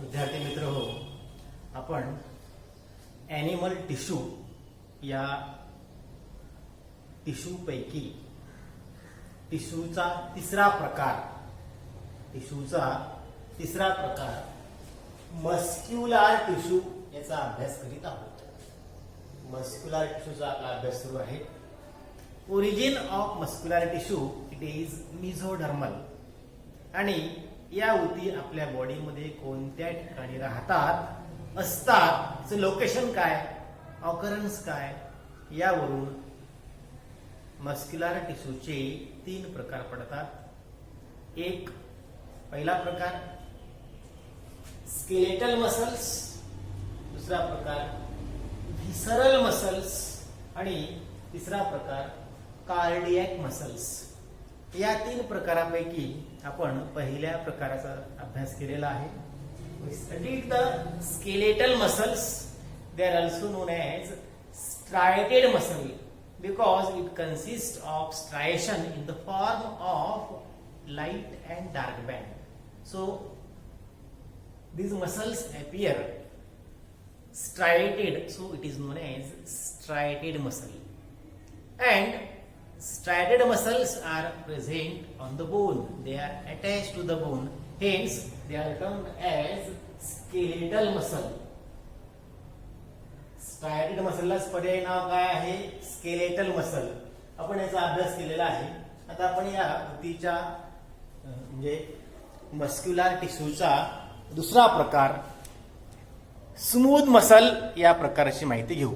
विद्यार्थी मित्र हो, आपण ॲनिमल टिश्यू या टिश्यू पैकी टिश्यूचा तिसरा प्रकार मस्क्युलर टिश्यू याचा अभ्यास करीत आहोत. मस्क्युलर टिश्यूचा आपला अभ्यास सुरू आहे. Origin of muscular tissue it is mesodermal. आणि या ऊती आपल्या बॉडीमध्ये कोणत्या ठिकाणी राहतात असतात, त्याचं लोकेशन काय, ऑकरन्स काय, यावरून मस्क्युलर टिश्यूचे 3 प्रकार पडतात. पहिला प्रकार स्केलेटल मसल्स, दुसरा प्रकार व्हिसरल मसल्स आणि तिसरा प्रकार कार्डियक मसल्स. या 3 प्रकारापैकी आपण पहिल्या प्रकाराचा अभ्यास केलेला आहे. We studied the skeletal muscles. They are also known as striated muscle because it consists of striation in the form of light and dark band. So these muscles appear striated, so it is known as striated muscle. And striated muscles are present on the bone. They are attached to the bone. Hence, they are termed as skeletal muscle. striated muscle ला पर्यायी नाव काय आहे? Skeletal muscle. आपण याचा अभ्यास केलेला आहे. आता आपण या ऊतीच्या म्हणजे मस्क्युलर टिश्यूचा दुसरा प्रकार स्मूथ मसल या प्रकाराची माहिती घेऊ.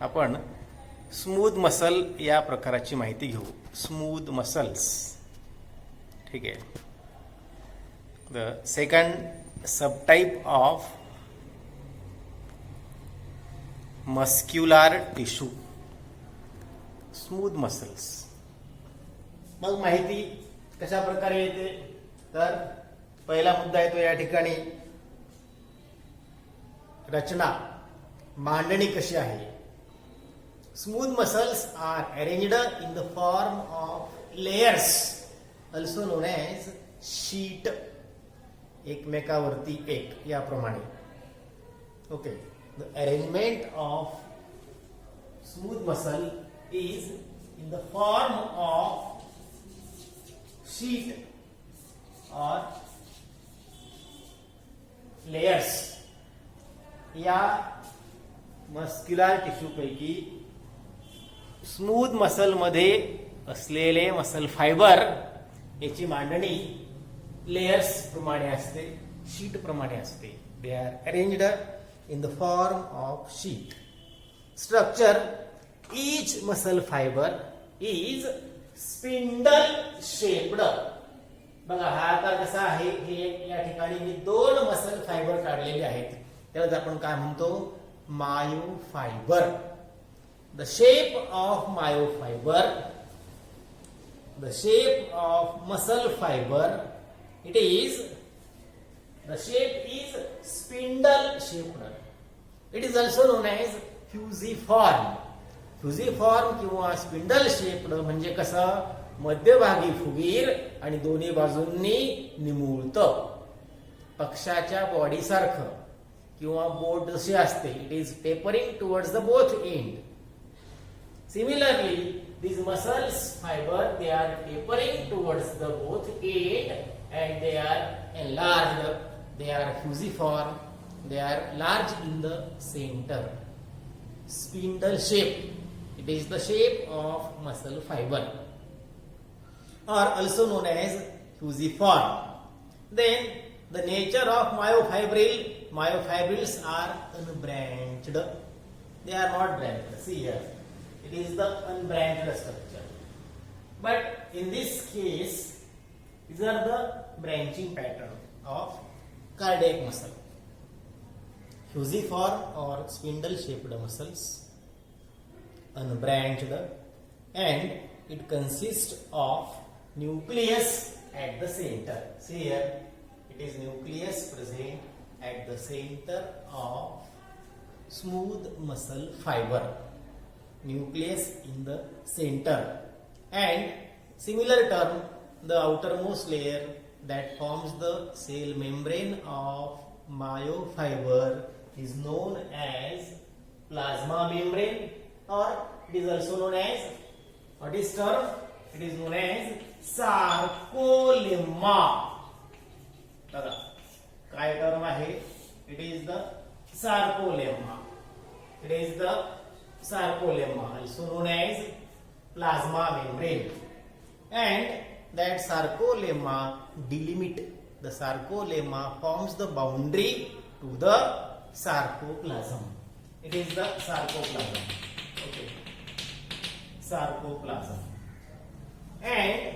आपण स्मूथ मसल या प्रकाराची माहिती घेऊ. Smooth muscles. ठीक आहे. The second subtype of muscular tissue smooth muscles. मग माहिती कशा प्रकारे येते, तर पहिला मुद्दा येतो या ठिकाणी रचना, मांडणी कशी आहे. Smooth muscles are arranged in the form of layers, also known as sheet. एकमेकावरती एक याप्रमाणे. Okay. The arrangement of smooth muscle is in the form of sheet or layers. या मस्क्युलर टिश्यू पैकी स्मूथ मसल मध्ये असलेले muscle fibre याची मांडणी layers प्रमाणे असते, शीट प्रमाणे असते. They are arranged in the form of sheet structure. Each muscle fibre is spindle shaped. बघा हा आकार कसा आहे. हे या ठिकाणी मी 2 मसल फायबर काढलेले आहेत. त्याला आपण काय म्हणतो? Myofibre. The shape of myofiber, the shape of muscle fiber, the shape is spindle shaped. It is also known as fusiform. Fusiform किंवा spindle shaped म्हणजे कसं? मध्यभागी फुगीर आणि दोन्ही बाजूंनी निमुळत. पक्षाच्या बॉडी सारखं किंवा बोट जशी असते. It is tapering towards the both end. Similarly, these muscles fiber, they are tapering towards the both end and they are enlarged. They are fusiform. They are large in the center. Spindle shape. It is the shape of muscle fiber, or also known as fusiform. Then the nature of myofibrils are unbranched. They are not branched. See here. It is the unbranched structure. But in this case, these are the branching pattern of cardiac muscle. Fusiform or spindle shaped muscles, unbranched, and it consists of nucleus at the center. See here, it is nucleus present at the center of smooth muscle fiber. Nucleus in the center, and similar term the outermost layer that forms the cell membrane of myofiber is known as plasma membrane, or it is also known as, what is term? It is known as sarcolemma. बघा काय term आहे? It is the sarcolemma. It is the sarcolemma, also known as plasma membrane, and that sarcolemma delimit. The sarcolemma forms the boundary to the sarcoplasm. It is the sarcoplasm. Okay, sarcoplasm. And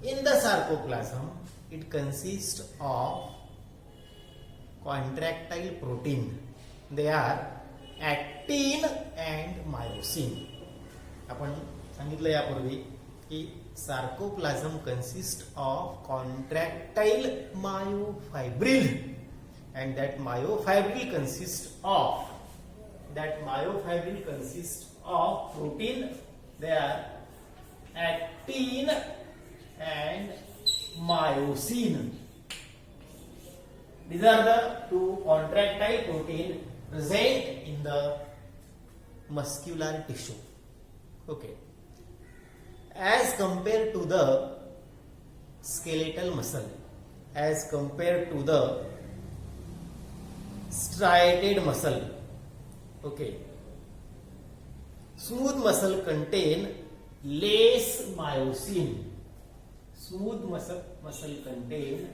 in the sarcoplasm, it consists of contractile protein. They are actin and myosin. आपण सांगितलं यापूर्वी की sarcoplasm consists of contractile myofibril, and that myofibril consists of protein. They are actin and myosin. These are the two contractile protein present in the muscular tissue. Okay. As compared to the skeletal muscle, as compared to the striated muscle, okay, smooth muscle contain less myosin. Smooth muscle contain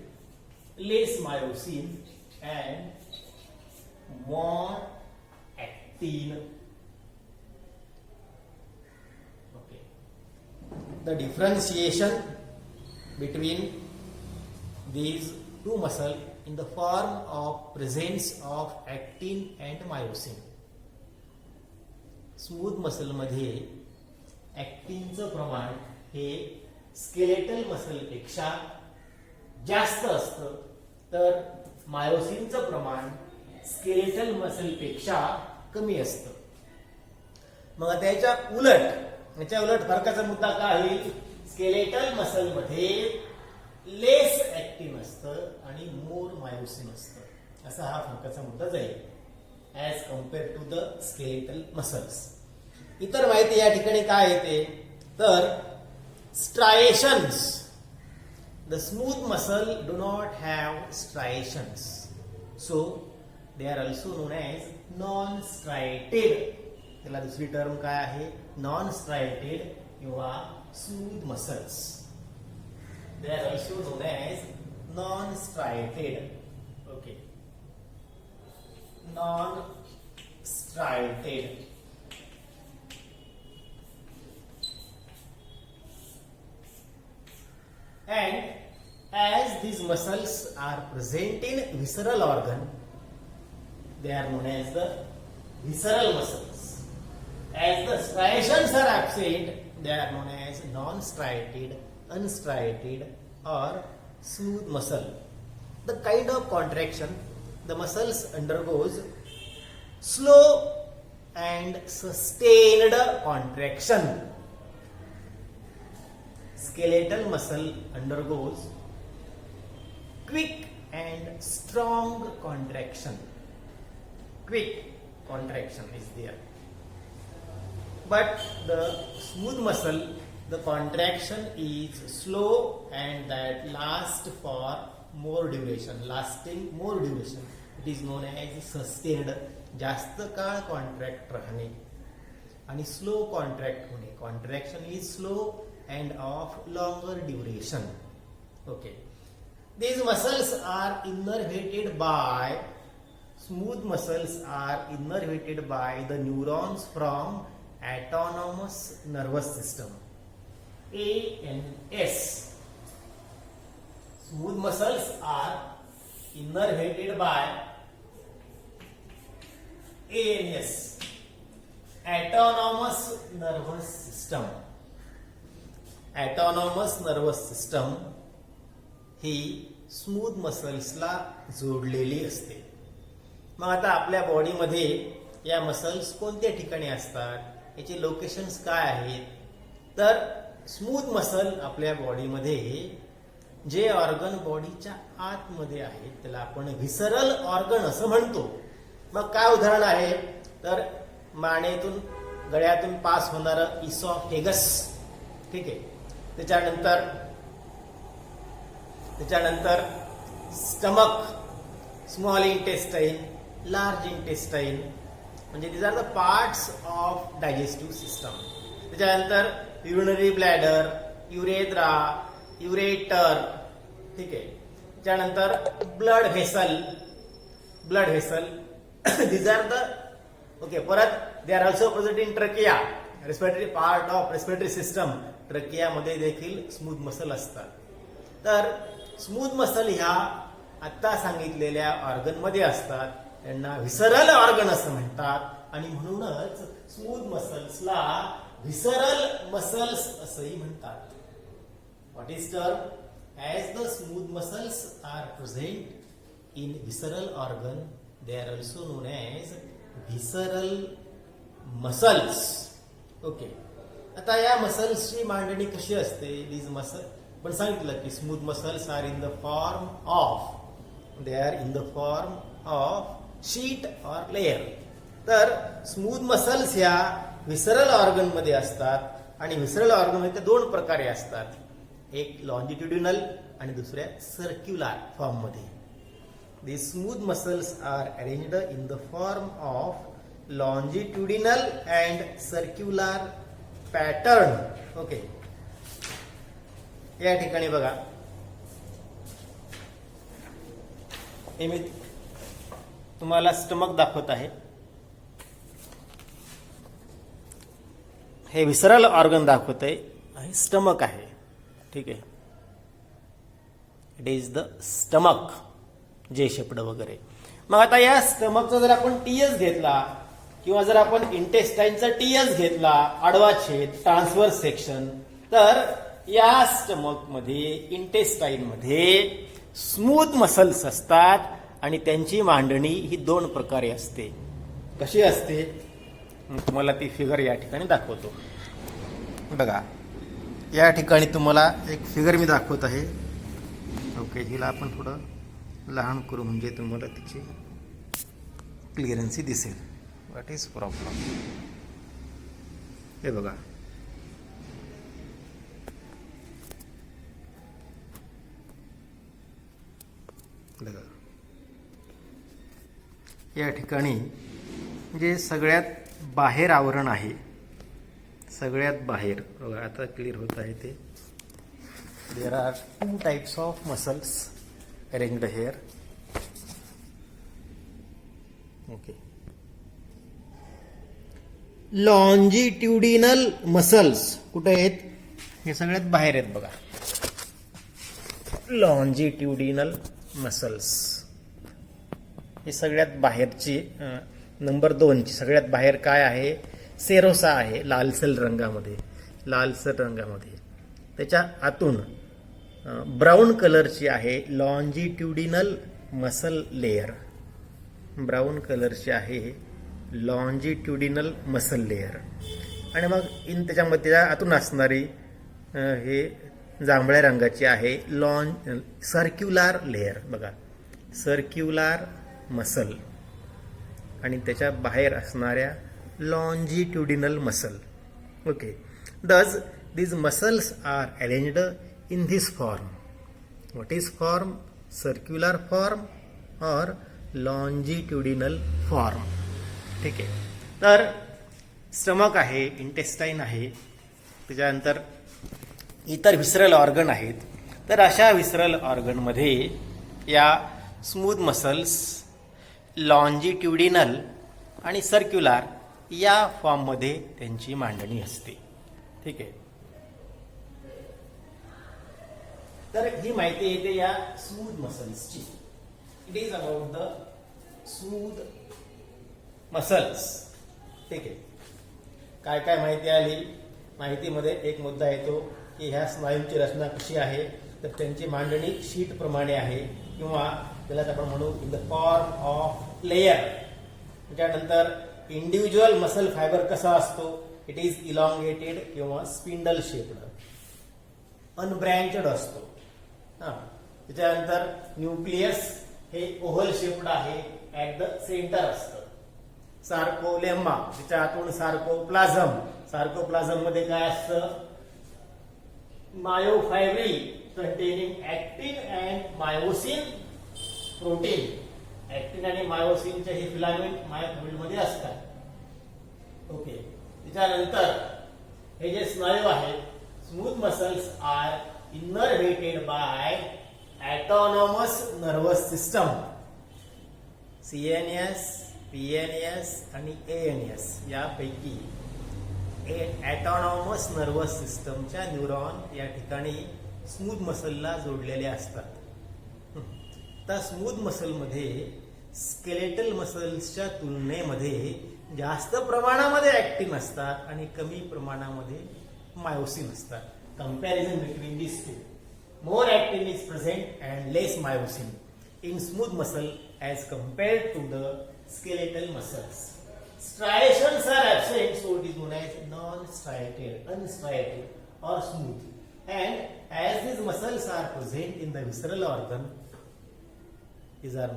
less myosin and more actin. Okay. The differentiation between these two muscles in the form of presence of actin and myosin. Smooth muscle मध्ये ऍक्टिनचं प्रमाण हे skeletal muscle पेक्षा जास्त असतं, तर मायोसिनचं प्रमाण skeletal muscle पेक्षा कमी असतं. मग त्याच्या उलट फरकाचा मुद्दा काय होईल? स्केलेटल मसल मध्ये लेस ऍक्टिन असतं आणि मोर मायोसिन असतं, असा हा फरकाचा मुद्दा जाईल as compared to the skeletal muscles. इतर माहिती या ठिकाणी काय येते तर striations. The smooth muscle do not have striations, so they are also known as non-striated. त्याला दुसरी टर्म काय आहे? non-striated किंवा smooth muscles. They are also known as non-striated. Okay. Non-striated. And as these muscles are present in visceral organ, they are known as the visceral muscles. As the striations are absent, they are known as non-striated, unstriated or smooth muscle. The kind of contraction the muscles undergoes slow and sustained contraction. Skeletal muscle undergoes quick and strong contraction. Quick contraction is there. But the smooth muscle, the contraction is slow and that lasts for more duration, lasting more duration. It is known as sustained. जास्त काळ contract राहणे आणि slow contract होणे. Contraction is slow and of longer duration. Okay. These muscles are innervated by, smooth muscles are innervated by the neurons from autonomous nervous system. ANS. Smooth muscles are innervated by ANS, autonomous nervous system. Autonomous nervous system he smooth मसल्सला जोडलेली असते. मग आता आपल्या बॉडीमध्ये या muscles कोणत्या ठिकाणी असतात, याचे लोकेशन्स काय आहेत? तर स्मूथ मसल आपल्या बॉडीमध्ये जे ऑर्गन बॉडीच्या आतमध्ये आहेत त्याला आपण व्हिसरल ऑर्गन असं म्हणतो. मग काय उदाहरण आहे तर मानेतून गळ्यातून पास होणारं इसॉफेगस, ठीक आहे. त्याच्यानंतर stomach, small intestine, large intestine, म्हणजे this are the parts of digestive system. त्याच्यानंतर युरिनरी ब्लॅडर, युरेथ्रा, युरेटर, ठीक आहे. त्यानंतर blood vessel these are the okay. परत they are also present in trachea, respiratory part of respiratory system. Trachea मध्ये देखील smooth muscle असतात. तर smooth muscle ह्या आता सांगितलेल्या ऑर्गन मध्ये असतात, त्यांना व्हिसरल ऑर्गन असं म्हणतात आणि म्हणूनच स्मूथ मसल्सला व्हिसरल मसल्स असंही म्हणतात. What is term? As the smooth muscles are present in visceral organ, they are also known as visceral muscles. Okay. आता या मसल्सची मांडणी कशी असते? These muscles, पण सांगितलं की smooth muscles are in the form of sheet or layer. तर smooth muscles ह्या व्हिसरल ऑर्गन मध्ये असतात आणि व्हिसरल ऑर्गन मध्ये दोन प्रकारे असतात, एक लॉन्जिट्युडिनल आणि दुसऱ्या सर्क्युलर फॉर्म मध्ये. The smooth muscles are arranged in the form of longitudinal and circular pattern. Okay. या ठिकाणी बघा, हे मी तुम्हाला स्टमक दाखवत आहे. हे व्हिसरल ऑर्गन दाखवत आहे, स्टमक आहे, ठीक आहे. इट इज द स्टमक, जे शेपड वगैरे. मग आता या स्टमकचा जर आपण टीएस घेतला किंवा जर आपण इंटेस्टाईनचा टीएस घेतला, आडवा छेद, ट्रान्सव्हर्स सेक्शन, तर या स्टमक मध्ये, इंटेस्टाईन मध्ये स्मूथ मसल्स असतात आणि त्यांची मांडणी ही दोन प्रकारे असते. कशी असते? तुम्हाला ती फिगर या ठिकाणी दाखवतो. बघा, या ठिकाणी तुम्हाला एक फिगर मी दाखवत आहे. ओके. हिला आपण थोडं लहान करू म्हणजे तुम्हाला तिची क्लिअरन्सी दिसेल. What is problem? हे बघा, या ठिकाणी जे सगळ्यात बाहेर आवरण आहे, सगळ्यात बाहेर बघा, आता क्लिअर होत आहे ते. There are 2 types of muscles arranged hair. Okay. Longitudinal muscles कुठे आहेत? हे सगळ्यात बाहेर आहेत बघा. लॉन्जिट्युडिनल मसल्स हे सगळ्यात बाहेरची, नंबर 2 ची सगळ्यात बाहेर काय आहे? सेरोसा आहे, लालसर रंगामध्ये. त्याच्या आतून ब्राऊन कलरची आहे लॉन्जिट्युडिनल मसल लेयर. ब्राऊन कलरची आहे लॉन्जिट्युडिनल मसल लेयर. आणि मग त्याच्यामध्ये आतून असणारी हे जांभळ्या रंगाची आहे सर्क्युलर लेयर. बघा, सर्क्युलर मसल आणि त्याच्या बाहेर असणाऱ्या longitudinal muscle. Okay. Thus, these muscles are arranged in this form. What is form? Circular form or longitudinal form. ठीक आहे. तर स्टमक आहे, इंटेस्टाईन आहे, त्याच्यानंतर इतर व्हिसरल ऑर्गन आहेत. तर अशा व्हिसरल ऑर्गनमध्ये या स्मूथ मसल्स लॉन्जिट्युडिनल आणि सर्क्युलर या फॉर्ममध्ये त्यांची मांडणी असते. ठीक आहे. तर ही माहिती येते या स्मूथ मसल्सची. It is about the smooth muscles. ठीक आहे. काय काय माहिती आली? माहितीमध्ये एक मुद्दा येतो की ह्या स्नायूंची रचना कशी आहे, तर त्यांची मांडणी शीट प्रमाणे आहे किंवा त्याला आपण म्हणू in the form of layer. त्याच्यानंतर इंडिव्हिज्युअल मसल फायबर कसा असतो? इट इज इलॉंगेटेड किंवा स्पिंडल शेप्ड, अनब्रँचड असतो. त्याच्यानंतर न्यूक्लियस हे ओव्हल शेप्ड आहे, ऍट द सेंटर असतं. सार्कोलेम्मा, त्याच्या आतून सार्कोप्लाझम. सार्कोप्लाझम मध्ये काय असतं? मायोफायब्रिल कंटेनिंग ऍक्टिन अँड मायोसिन प्रोटीन. ऍक्टिन आणि मायोसिनचे हे फिलामेंट मायोफायब्रिल मध्ये असतात. ओके. त्याच्यानंतर हे जे स्नायू आहेत, smooth muscles are innervated by autonomous nervous system. CNS, PNS आणि एएनएस यापैकी ऑटोनॉमस नर्वस सिस्टमच्या न्यूरॉन या ठिकाणी स्मूथ मसलला जोडलेले असतात. तर स्मूथ मसलमध्ये स्केलेटल मसल्सच्या तुलनेमध्ये जास्त प्रमाणामध्ये ऍक्टिन असतात आणि कमी प्रमाणामध्ये मायोसिन असतात. Comparison between this two, more actin is present and less myosin in smooth muscle as compared to the skeletal muscles. Striations are absent, so it is known as non-striated, unstriated or smooth. And as these muscles are present in the visceral organ, these are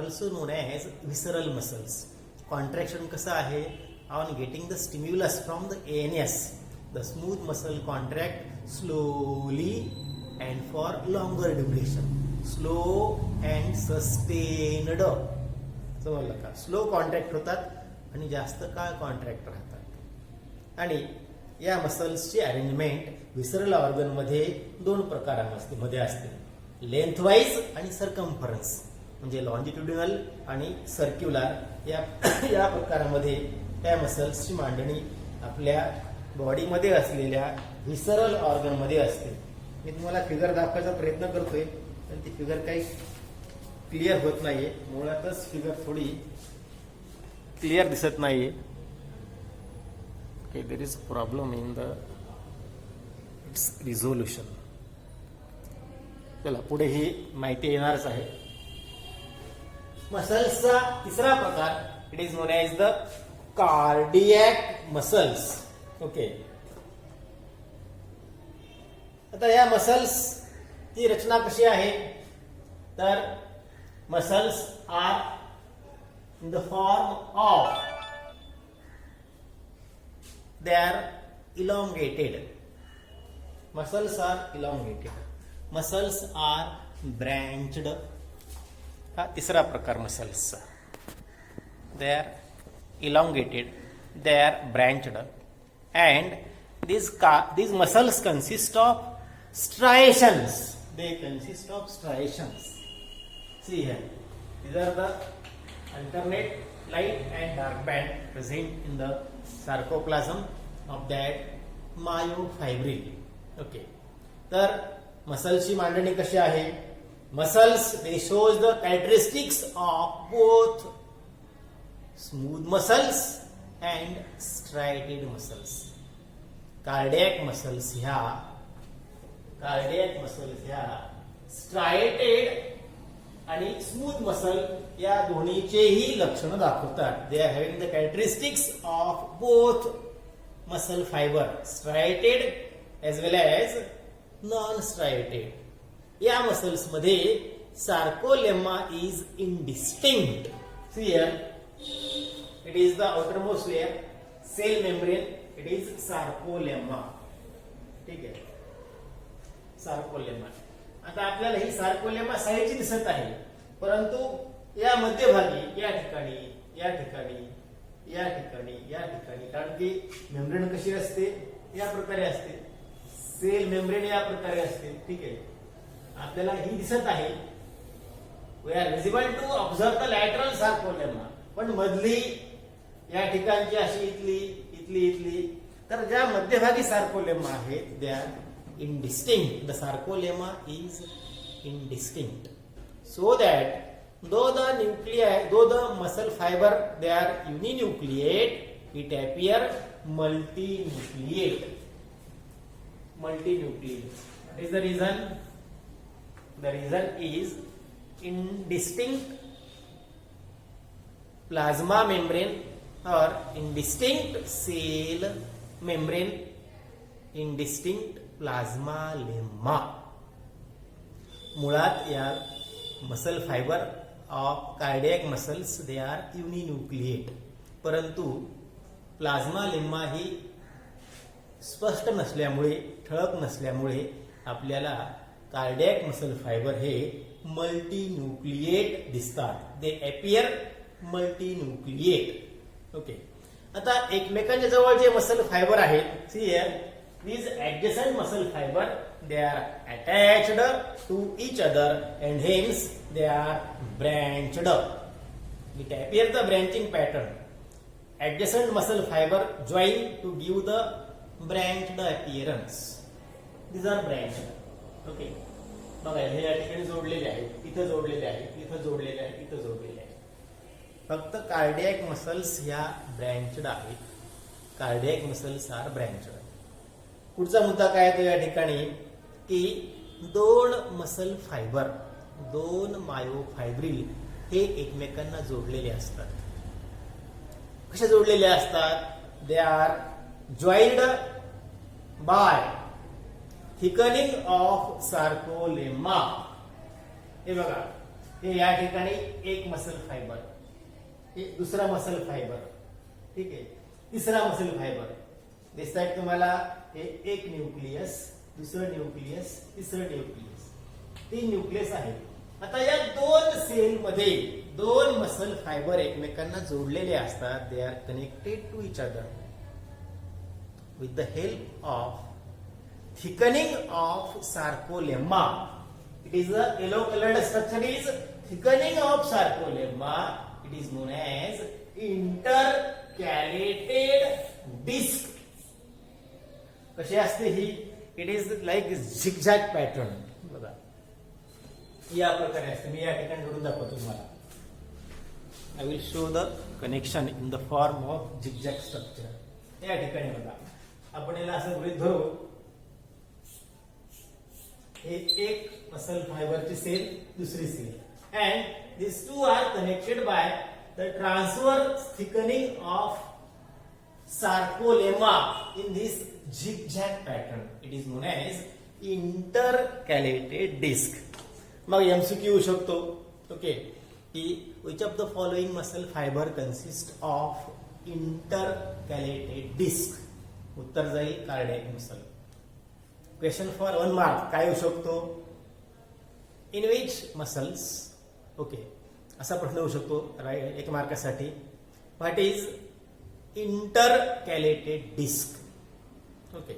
also known as visceral muscles. Contraction कसा आहे? On getting the stimulus from the ANS, the smooth muscle contract slowly and for longer duration. Slow and sustained. समजलं का? Slow contract होतात आणि जास्त काळ contract राहतात. आणि या मसल्सची अरेंजमेंट विसरल ऑर्गन मध्ये दोन प्रकारांमध्ये असते, लेंथ वाईज आणि सरकम्फरन्स, म्हणजे लॉन्जिट्युडिनल आणि सर्क्युलर. या प्रकारामध्ये त्या मसल्सची मांडणी आपल्या बॉडीमध्ये असलेल्या विसरल ऑर्गन मध्ये असते. मी तुम्हाला फिगर दाखवायचा प्रयत्न करतोय, पण ती फिगर काही क्लिअर होत नाहीये. मुळातच फिगर थोडी क्लिअर दिसत नाहीये. There is problem in the its resolution. चला पुढे ही माहिती येणारच आहे. मसल्सचा तिसरा प्रकार, it is known as the cardiac muscles. Okay. आता या मसल्स ची रचना कशी आहे? तर muscles are in the form of, they are elongated. Muscles are elongated. Muscles are branched. हा तिसरा प्रकार मसल्सचा. They are elongated, they are branched, and these muscles consist of striations. They consist of striations. See here, these are the alternate light and dark band present in the sarcoplasm of that myofibril. Okay. तर मसल्सची मांडणी कशी आहे? Muscles they shows the characteristics of both smooth muscles and striated muscles. Cardiac muscles ह्या striated आणि smooth muscle या दोन्हीचेही लक्षण दाखवतात. They are having the characteristics of both muscle fibre, striated as well as non striated. या muscles मध्ये sarcolemma is indistinct. See here, it is the outermost layer, cell membrane, it is sarcolemma. ठीक आहे, सार्कोलेम्मा. आता आपल्याला ही सार्कोलेम्मा साईडची दिसत आहे, परंतु या मध्यभागी या ठिकाणी या ठिकाणी या ठिकाणी या ठिकाणी, कारण की मेम्ब्रेन कशी असते? या प्रकारे असते. सेल मेम्ब्रेन या प्रकारे असते. ठीक आहे, आपल्याला ही दिसत आहे. We are visible to observe the lateral sarcolemma. पण मधली या ठिकाणची अशी इथली इथली इथली, तर ज्या मध्यभागी सार्कोलेम्मा आहेत they are indistinct. The sarcolemma is indistinct, so that though the muscle fiber they are uninucleate, it appear multinucleate. What is the reason? The reason is indistinct plasma membrane or indistinct cell membrane, indistinct plasmalemma. मुळात या muscle fibre of cardiac muscles they are uninucleate, परंतु plasma lemma ही स्पष्ट नसल्यामुळे, ठळक नसल्यामुळे आपल्याला cardiac muscle fibre हे multinucleate दिसतात. They appear multinucleate. ओके. आता एकमेकांच्या जवळ जे मसल फायबर आहेत, see here these adjacent muscle fiber, they are attached to each other and hence they are branched. It appears the branching pattern. Adjacent muscle fiber join to give the branched appearance. These are branched. Okay. बघा हे या ठिकाणी जोडलेले आहेत, इथं जोडलेले आहेत, इथं जोडलेले आहेत, इथं जोडलेले आहेत. फक्त कार्डियक मसल्स ह्या ब्रँचड आहेत. Cardiac muscles are branched. पुढचा मुद्दा काय येतो या ठिकाणी की दोन मसल फायबर, दोन मायोफायब्रिल हे एकमेकांना जोडलेले असतात. कसे जोडलेले असतात? They are joined by thickening of sarcolemma. हे बघा, हे या ठिकाणी एक मसल फायबर, हे दुसरा मसल फायबर, ठीक आहे, तिसरा मसल फायबर दिसत आहे तुम्हाला. हे एक न्यूक्लियस, दुसरं न्यूक्लियस, तिसरं न्यूक्लियस, 3 न्यूक्लियस आहेत. आता या दोन सेल मध्ये दोन मसल फायबर एकमेकांना जोडलेले असतात. They are connected to each other with the help of thickening of sarcolemma. It is a yellow coloured structure is thickening of sarcolemma. It is known as intercalated disc. कशी असते ही? It is like zigzag pattern. बघा या प्रकारे असते. मी या ठिकाणी जोडून दाखवतो तुम्हाला. I will show the connection in the form of zigzag structure. या ठिकाणी बघा, आपण याला असं गृहीत धरू, हे एक मसल फायबरची सेल, दुसरी cell, and this two are connected by the transverse thickening of sarcolemma in this zigzag pattern. It is known as intercalated disc. मग MCQ येऊ शकतो. ओके, की which of the following muscle fiber consist of intercalated disc? उत्तर जाईल cardiac muscle. Question for 1 mark काय येऊ शकतो? In which muscles, okay, असा प्रश्न येऊ शकतो राईट 1 मार्कासाठी. What is intercalated disc? Okay,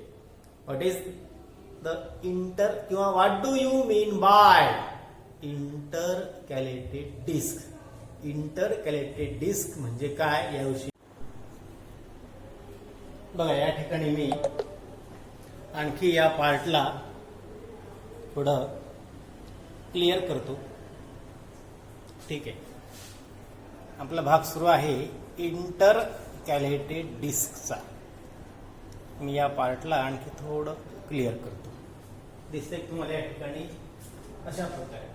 what is the किंवा what do you mean by intercalated disc? intercalated disc म्हणजे काय याविषयी बघा. या ठिकाणी मी आणखी या पार्टला थोडं क्लिअर करतो. ठीक आहे, आपला भाग सुरू आहे इंटरकॅलेटेड डिस्कचा. मी या पार्टला आणखी थोडं क्लिअर करतो. दिसते तुम्हाला या ठिकाणी अशा प्रकारे.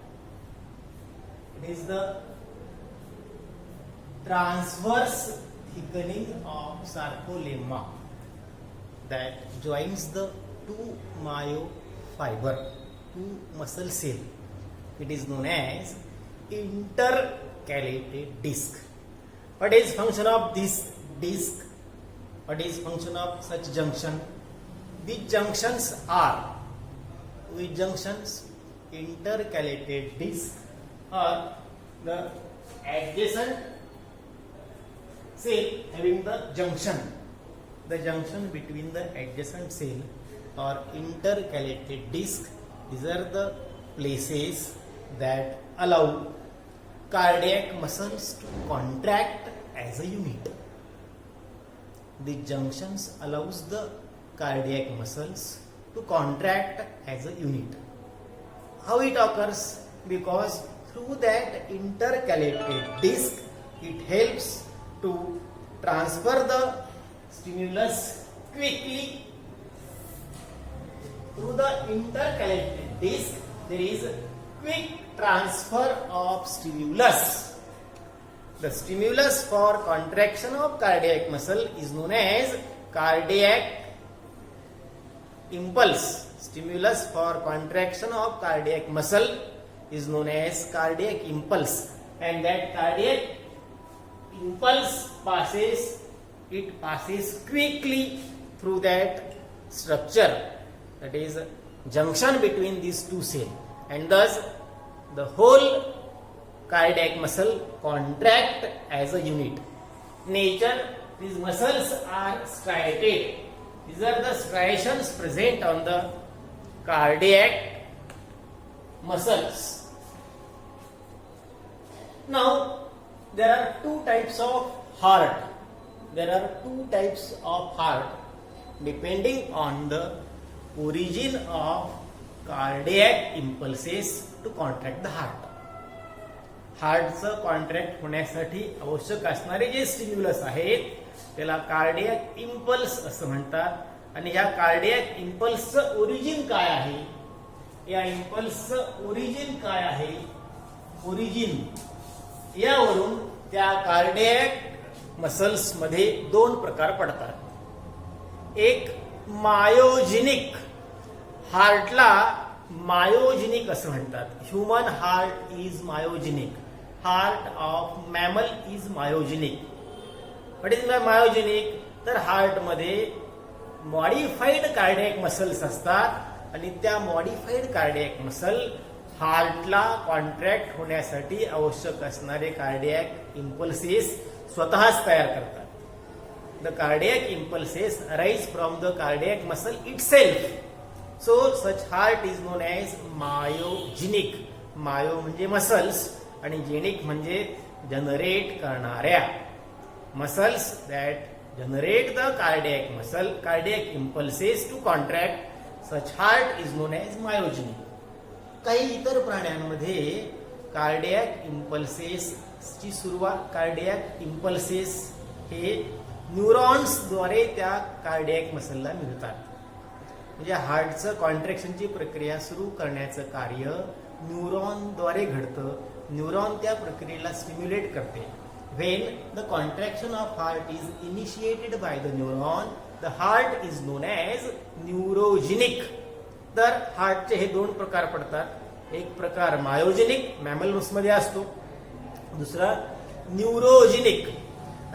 It is the transverse thickening of sarcolemma that joins the two myofiber, two muscle cell. It is known as intercalated disc. What is function of this disc? What is function of such junction? Which junctions are? Which junctions? Intercalated disc or the adjacent cell having the junction. The junction between the adjacent cell or intercalated disc, these are the places that allow cardiac muscles to contract as a unit. The junctions allows the cardiac muscles to contract as a unit. How it occurs? Because through that intercalated disc, it helps to transfer the stimulus quickly. Through the intercalated disc, there is quick transfer of stimulus. The stimulus for contraction of cardiac muscle is known as cardiac impulse. stimulus for contraction of cardiac muscle is known as cardiac impulse, and that cardiac impulse passes quickly through that structure, that is junction between these two cells, and thus the whole cardiac muscle contract as a unit. Nature, these muscles are striated. These are the striations present on the cardiac muscles. Now, there are two types of heart. There are two types of heart depending on the origin of cardiac impulses to contract the heart. हार्टचं contract होण्यासाठी आवश्यक असणारे जे stimulus आहेत त्याला cardiac impulse असं म्हणतात. आणि या कार्डियक इम्पल्सचं ओरिजिन काय आहे, या इम्पल्सचं ओरिजिन काय आहे, ओरिजिन यावरून त्या कार्डियक मसल्स मध्ये दोन प्रकार पडतात. एक मायोजेनिक, हार्टला मायोजेनिक असं म्हणतात. Human heart is myogenic. Heart of mammal is myogenic. What is myogenic? तर हार्टमध्ये मॉडिफाईड कार्डियक मसल्स असतात आणि त्या मॉडिफाईड कार्डियक मसल हार्टला कॉन्ट्रॅक्ट होण्यासाठी आवश्यक असणारे कार्डियक इम्पल्सेस स्वतःच तयार करतात. The cardiac impulses arise from the cardiac muscle itself. So such heart is known as myogenic. Myo म्हणजे मसल्स आणि जेनिक म्हणजे जनरेट करणाऱ्या. Muscles that generate the cardiac muscle, cardiac impulses to contract, such heart is known as myogenic. काही इतर प्राण्यांमध्ये cardiac impulses ची सुरुवात, cardiac impulses हे न्यूरॉन्सद्वारे त्या कार्डियक मसलला मिळतात. म्हणजे हार्टचं कॉन्ट्रॅक्शनची प्रक्रिया सुरू करण्याचं कार्य न्यूरॉनद्वारे घडतं. न्यूरॉन त्या प्रक्रियेला स्टिम्युलेट करते. When the contraction of heart is initiated by the neuron, the heart is known as neurogenic. तर हार्टचे हे दोन प्रकार पडतात. एक प्रकार मायोजेनिक, मॅमल्स मध्ये असतो. दुसरा न्यूरोजेनिक.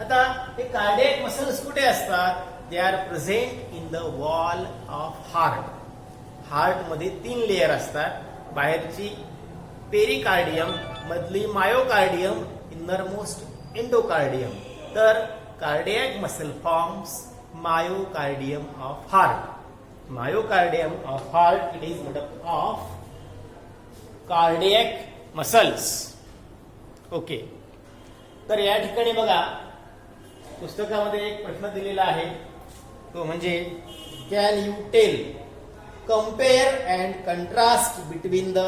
आता हे कार्डियक मसल्स कुठे असतात? They R present in the wall of heart. Heart मध्ये तीन लेयर असतात. बाहेरची पेरिकार्डियम, मधली मायोकार्डियम, इनरमोस्ट एंडोकार्डियम. तर cardiac muscle forms myocardium of heart. Myocardium of heart it is made up of cardiac muscles. Okay, तर या ठिकाणी बघा पुस्तकामध्ये एक प्रश्न दिलेला आहे, तो म्हणजे can you tell, compare and contrast between the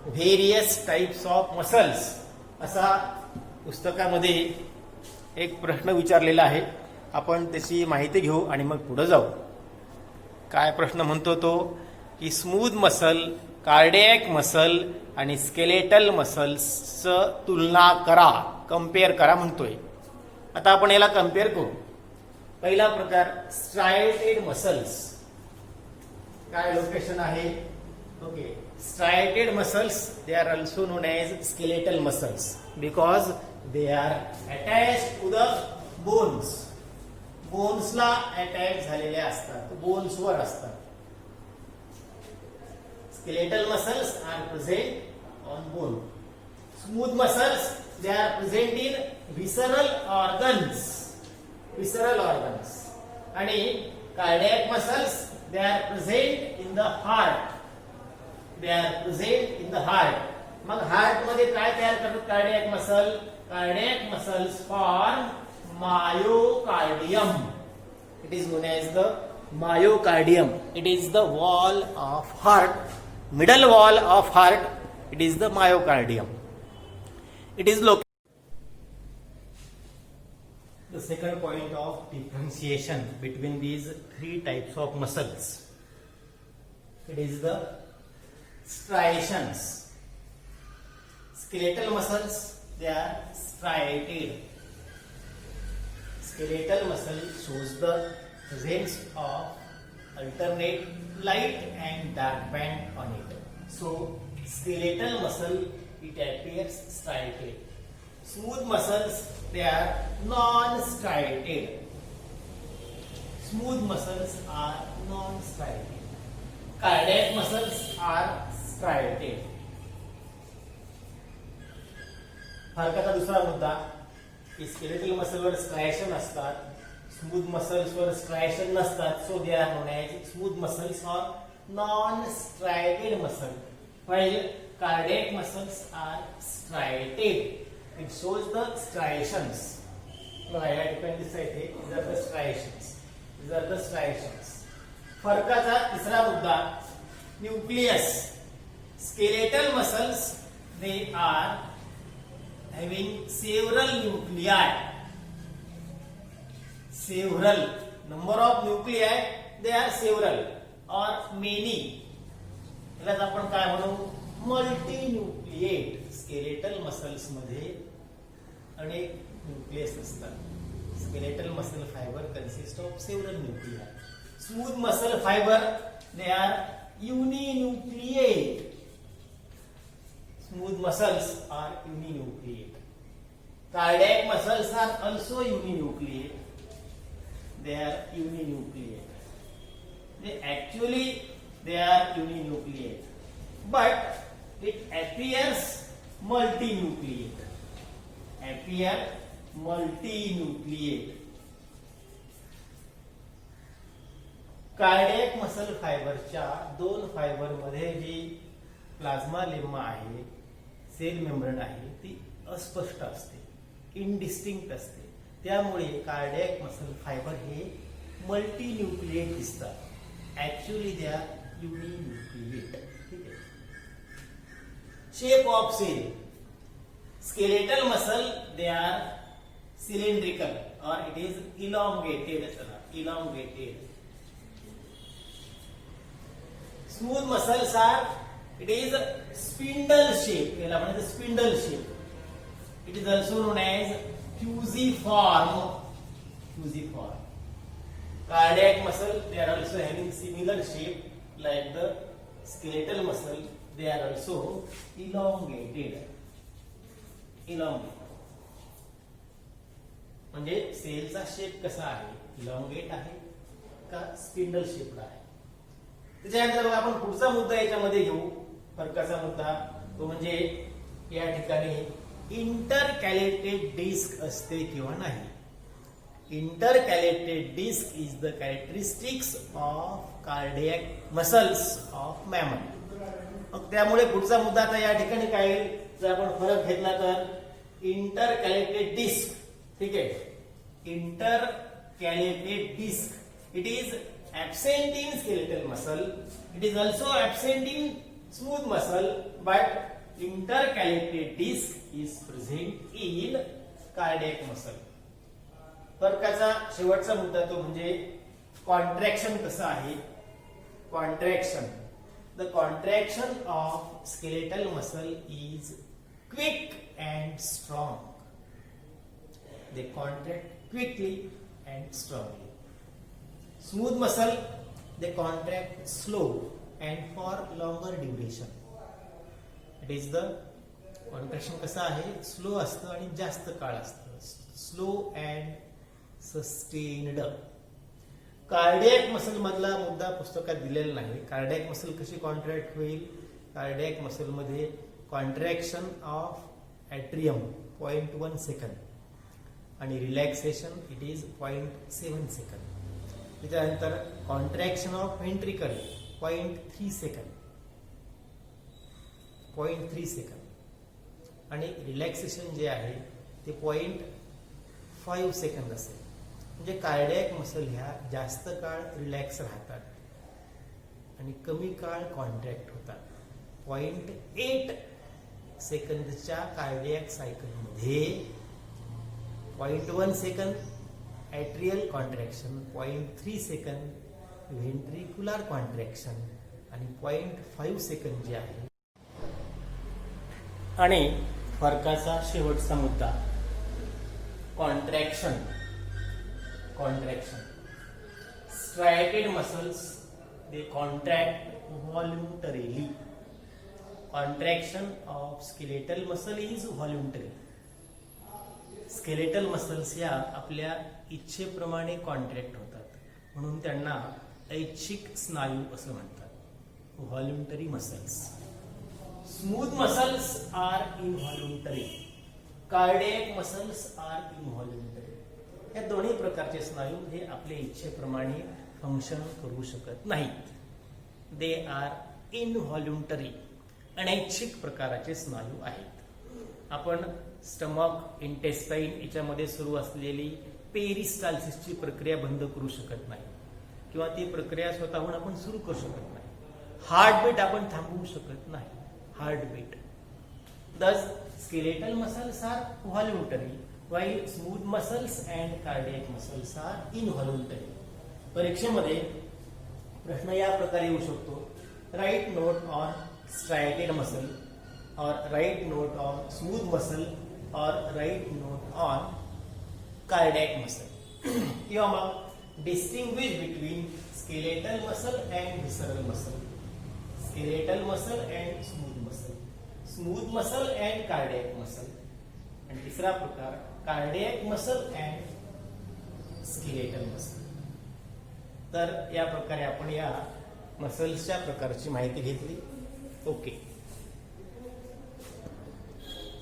various types of muscles, असा पुस्तकामध्ये एक प्रश्न विचारलेला आहे. आपण त्याची माहिती घेऊ आणि मग पुढे जाऊ. काय प्रश्न म्हणतो तो की स्मूथ मसल, कार्डियक मसल आणि स्केलेटल मसल्सचं तुलना करा, कम्पेअर करा म्हणतोय. आता आपण याला कम्पेअर करू. पहिला प्रकार स्ट्रायटेड मसल्स. काय लोकेशन आहे? Okay, striated muscles they are also known as skeletal muscles because they are attached to the bones. बोन्सला अटॅच झालेले असतात, बोन्सवर असतात. Skeletal muscles are present on bone. Smooth muscles they are present in visceral organs, visceral organs. आणि cardiac muscles they are present in the heart, they are present in the heart. मग heart मध्ये काय तयार करतात cardiac muscle? Cardiac muscles form myocardium. It is known as the myocardium. It is the wall of heart, middle wall of heart. It is the myocardium. It is located. The second point of differentiation between these three types of muscles, it is the striations. Skeletal muscles, they are striated. Skeletal muscle shows the presence of alternate light and dark band on it. So skeletal muscle, it appears striated. Smooth muscles, they are non-striated. Smooth muscles are non-striated. Cardiac muscles are striated. फरकाचा दुसरा मुद्दा की skeletal मसलवर स्ट्रायशन असतात, smooth मसल्सवर striation नसतात. So they are known as smooth muscles और non striated muscle, while cardiac muscles are striated. It shows the striations. बघा या ठिकाणी दिसतंय ते these are the striations. These are the striations. फरकाचा तिसरा मुद्दा nucleus. Skeletal muscles, they are having several nuclei. Several number of nuclei, they are several or many. यालाच आपण काय म्हणू, मल्टी न्यूक्लिएट. स्केलेटल मसल्स मध्ये अनेक न्यूक्लियस असतात. Skeletal muscle fibre consist of several nuclei. Smooth muscle fibre, they are uninucleate. Smooth muscles are uninucleate. Cardiac muscles are also uninucleate. They are uninucleate. They are uninucleate, but it appears multinucleate. Appear multinucleate. Cardiac muscle फायबरच्या दोन fibre मध्ये जी plasma lemma आहे, sale membrane आहे, ती अस्पष्ट असते, indistinct असते. त्यामुळे कार्डियक मसल फायबर हे मल्टीन्यूक्लिएट दिसतात. Actually they are uninucleate. ठीक आहे. Shape of cell. Skeletal muscle, they are cylindrical और it is elongated. Elongated. Smooth muscles are, it is spindle shape. याला म्हणायचं spindle shape. It is also known as fusiform. Fusiform. Cardiac muscle, they are also having similar shape like the skeletal muscle. They are also elongated. Elongated. म्हणजे सेलचा shape कसा आहे, elongate आहे का spindle shaped आहे. त्याच्यानंतर आपण पुढचा मुद्दा याच्यामध्ये घेऊ. फरकाचा मुद्दा तो म्हणजे या ठिकाणी इंटरकॅलेटेड डिस्क असते किंवा नाही. Intercalated disc is the characteristics of cardiac muscles of mammal. मग त्यामुळे पुढचा मुद्दा आता या ठिकाणी काय येईल, जर आपण फरक घेतला तर इंटरकॅलेटेड डिस्क. ठीक आहे. Intercalated disc, it is absent in skeletal muscle. It is also absent in smooth muscle, but intercalated disc is present in cardiac muscle. फरकाचा शेवटचा मुद्दा तो म्हणजे कॉन्ट्रॅक्शन कसं आहे. Contraction. The contraction of skeletal muscle is quick and strong. They contract quickly and strongly. Smooth muscle, they contract slow and for longer duration. It is the contraction कसा आहे, slow असतं आणि जास्त काळ असतं. Slow and sustained. Cardiac muscle मधला मुद्दा पुस्तकात दिलेला नाही. कार्डियक मसल कशी कॉन्ट्रॅक्ट होईल. कार्डियक मसल मध्ये कॉन्ट्रॅक्शन ऑफ ॲट्रियम 0.1 सेकंद आणि रिलॅक्सेशन इट इज 0.7 सेकंद. त्याच्यानंतर contraction of ventricle 0.3 second. 0.3 second आणि रिलॅक्सेशन जे आहे ते 0.5 सेकंद असेल. म्हणजे कार्डियक मसल ह्या जास्त काळ रिलॅक्स राहतात आणि कमी काळ कॉन्ट्रॅक्ट होतात. 0.8 सेकंदच्या कार्डियक सायकलमध्ये 0.1 second atrial contraction, 0.3 second ventricular contraction आणि 0.5 सेकंद जे आहे. आणि फरकाचा शेवटचा मुद्दा contraction. Contraction. Striated muscles they contract voluntarily. Contraction of skeletal muscle is voluntary. स्केलेटल मसल्स या आपल्या इच्छेप्रमाणे कॉन्ट्रॅक्ट होतात, म्हणून त्यांना ऐच्छिक स्नायू असं म्हणतात. Voluntary muscles. Smooth muscles are involuntary. Cardiac muscles are involuntary. या दोन्ही प्रकारचे स्नायू हे आपल्या इच्छेप्रमाणे फंक्शन करू शकत नाहीत. They are involuntary. अनैच्छिक प्रकाराचे स्नायू आहेत. आपण स्टमक, इंटेस्टाईन याच्यामध्ये सुरू असलेली पेरिस्टाल्सिसची प्रक्रिया बंद करू शकत नाही, किंवा ती प्रक्रिया स्वतःहून आपण सुरू करू शकत नाही. हार्टबीट आपण थांबवू शकत नाही. Heartbeat. Thus skeletal muscles are voluntary while smooth muscles and cardiac muscles are involuntary. परीक्षेमध्ये प्रश्न या प्रकारे येऊ शकतो. Write note on striated muscle, or write note on smooth muscle, or write note on cardiac muscle. किंवा मग distinguish between skeletal muscle and visceral muscle, skeletal muscle and smooth muscle, smooth muscle and cardiac muscle. आणि तिसरा प्रकार cardiac muscle and skeletal muscle. तर या प्रकारे आपण या मसल्सच्या प्रकारची माहिती घेतली. ओके.